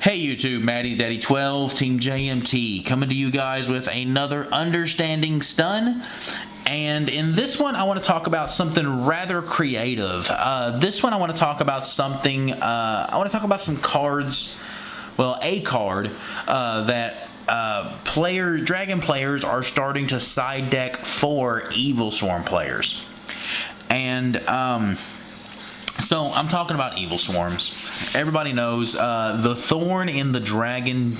Hey YouTube, Maddie's Daddy 12, Team JMT, coming to you guys with another Understanding Stun. And in this one, I want to talk about something rather creative. This one, I want to talk about something, I want to talk about some cards, well, a card that Dragon players are starting to side deck for Evilswarm players. And, so I'm talking about Evilswarms. Everybody knows the thorn in the Dragon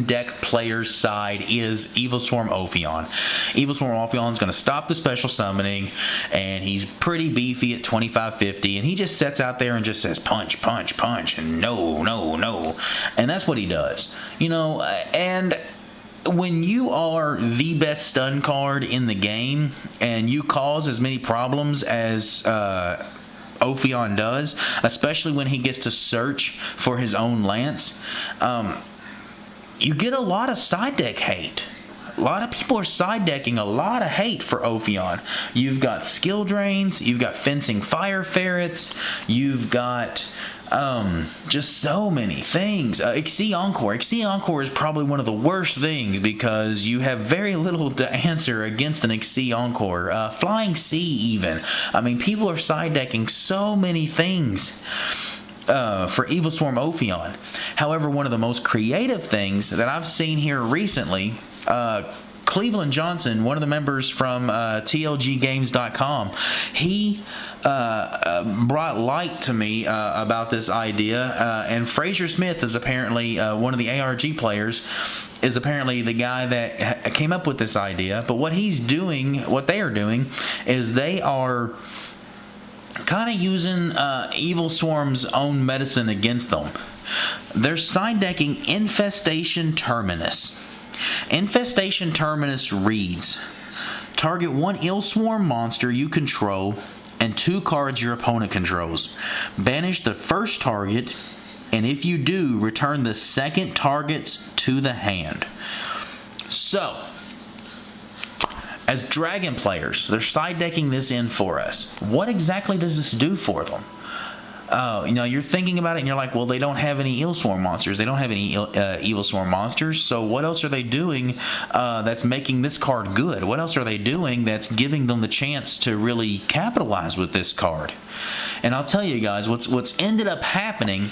deck player's side is Evilswarm Ophion. Evilswarm Ophion is going to stop the special summoning, and he's pretty beefy at 2550, and he just sits out there and just says punch, punch, punch, and no, no, no, and that's what he does. You know, and when you are the best stun card in the game and you cause as many problems as Ophion does, especially when he gets to search for his own lance, you get a lot of side deck hate. A lot of people are side decking a lot of hate for Ophion. You've got skill drains, you've got fencing fire ferrets, you've got just so many things. Xyz Encore. Xyz Encore is probably one of the worst things because you have very little to answer against an Xyz Encore. Flying Sea even. I mean, people are side decking so many things for Evilswarm Ophion. However, one of the most creative things that I've seen here recently, Cleveland Johnson, one of the members from TLGgames.com, he brought light to me about this idea, and Fraser Smith is apparently one of the ARG players, is apparently the guy that came up with this idea. But what they are doing is they are kind of using Evilswarm's own medicine against them. They're side decking Infestation Terminus. Infestation Terminus reads: target one Evilswarm monster you control and 2 cards your opponent controls. Banish the first target, and if you do, return the second targets to the hand. So, as Dragon players, they're side decking this in for us. What exactly does this do for them? You know, you're thinking about it and you're like, well, they don't have any Evilswarm monsters. They don't have any Evilswarm monsters. So what else are they doing that's making this card good? What else are they doing that's giving them the chance to really capitalize with this card? And I'll tell you guys, what's ended up happening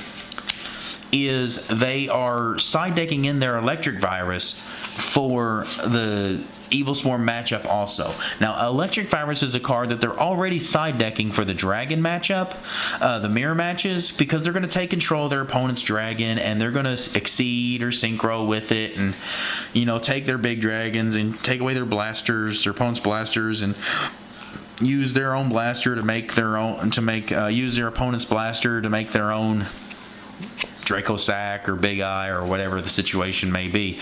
is they are side decking in their Electric Virus for the Evilswarm matchup also. Now, Electric Virus is a card that they're already side decking for the Dragon matchup, the mirror matches, because they're going to take control of their opponent's Dragon and they're going to exceed or synchro with it, and you know, take their big dragons and take away their blasters, their opponent's blasters, and use their own blaster to make their own use their opponent's blaster to make their own Draco Sack or Big Eye or whatever the situation may be.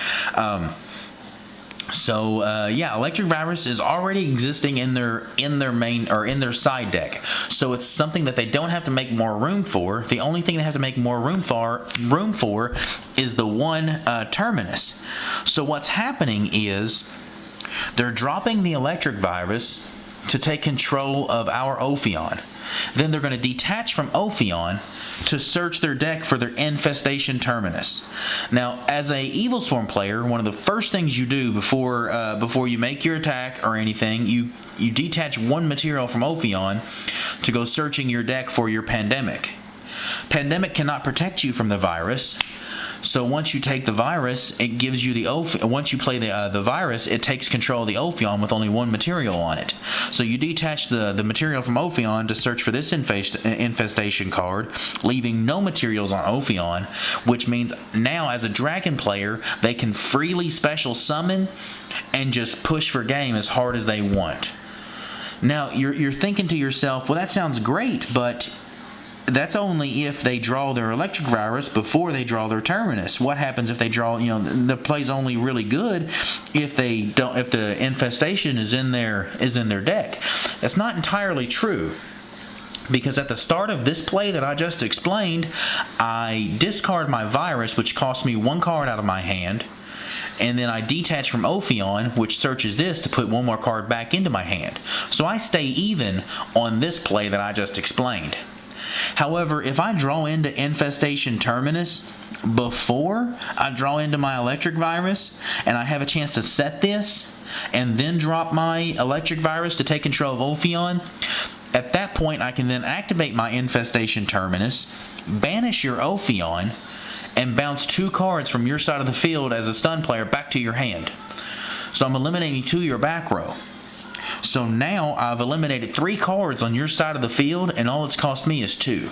Yeah, Electric Virus is already existing in their main or in their side deck. So it's something that they don't have to make more room for. The only thing they have to make more room for is the one Terminus. So what's happening is they're dropping the Electric Virus to take control of our Ophion. Then they're going to detach from Ophion to search their deck for their Infestation Terminus. Now, as a Evilswarm player, one of the first things you do before you make your attack or anything, you detach one material from Ophion to go searching your deck for your Pandemic. Pandemic cannot protect you from the virus. So once you take the virus, it gives you once you play the virus, it takes control of the Ophion with only one material on it. So you detach the material from Ophion to search for this infestation card, leaving no materials on Ophion, which means now as a Dragon player, they can freely special summon and just push for game as hard as they want. Now you're thinking to yourself, well, that sounds great, but that's only if they draw their Electric Virus before they draw their Terminus. What happens if they draw, you know, the play's only really good if the infestation is in their deck. That's not entirely true, because at the start of this play that I just explained, I discard my virus, which costs me 1 card out of my hand, and then I detach from Ophion, which searches this to put 1 more card back into my hand. So I stay even on this play that I just explained. However, if I draw into Infestation Terminus before I draw into my Electric Virus, and I have a chance to set this, and then drop my Electric Virus to take control of Ophion, at that point I can then activate my Infestation Terminus, banish your Ophion, and bounce 2 cards from your side of the field as a stun player back to your hand. So I'm eliminating 2 of your back row. So now I've eliminated 3 cards on your side of the field, and all it's cost me is 2.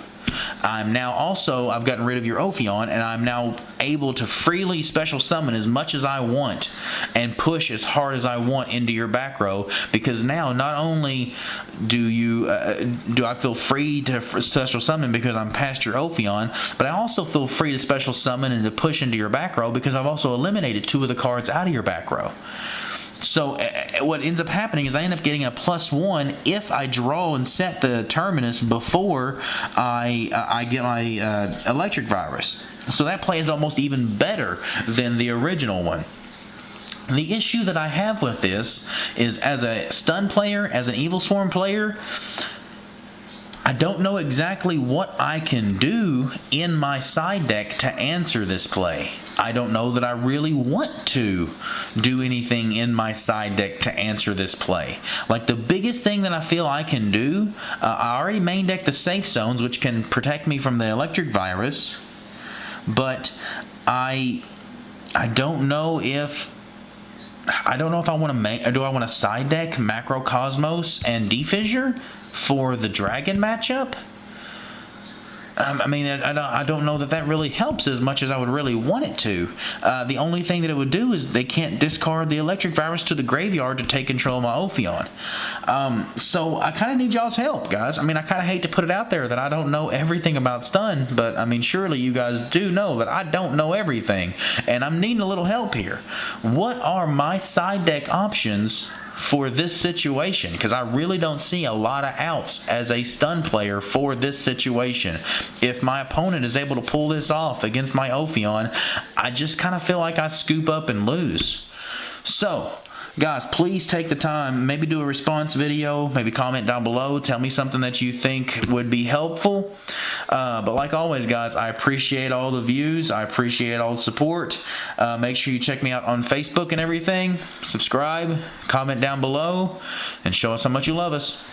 I've gotten rid of your Ophion, and I'm now able to freely special summon as much as I want and push as hard as I want into your back row, because now not only do I feel free to special summon because I'm past your Ophion, but I also feel free to special summon and to push into your back row because I've also eliminated 2 of the cards out of your back row. So what ends up happening is I end up getting a +1 if I draw and set the Terminus before I get my Electric Virus. So that play is almost even better than the original one. The issue that I have with this is, as a stun player, as an Evilswarm player, I don't know exactly what I can do in my side deck to answer this play. I don't know that I really want to do anything in my side deck to answer this play. Like, the biggest thing that I feel I can do, I already main deck the safe zones, which can protect me from the Electric Virus, but I don't know if I want to do I want to side deck Macrocosmos and Defissure for the Dragon matchup? I don't know that really helps as much as I would really want it to. The only thing that it would do is they can't discard the Electric Virus to the graveyard to take control of my Ophion. So I kind of need y'all's help, guys. I kind of hate to put it out there that I don't know everything about stun, but surely you guys do know that I don't know everything, and I'm needing a little help here. What are my side deck options for this situation? Because I really don't see a lot of outs as a stun player for this situation. If my opponent is able to pull this off against my Ophion, I just kind of feel like I scoop up and lose. So, guys, please take the time, maybe do a response video, maybe comment down below, tell me something that you think would be helpful. But like always, guys, I appreciate all the views, I appreciate all the support. Make sure you check me out on Facebook and everything. Subscribe, comment down below, and show us how much you love us.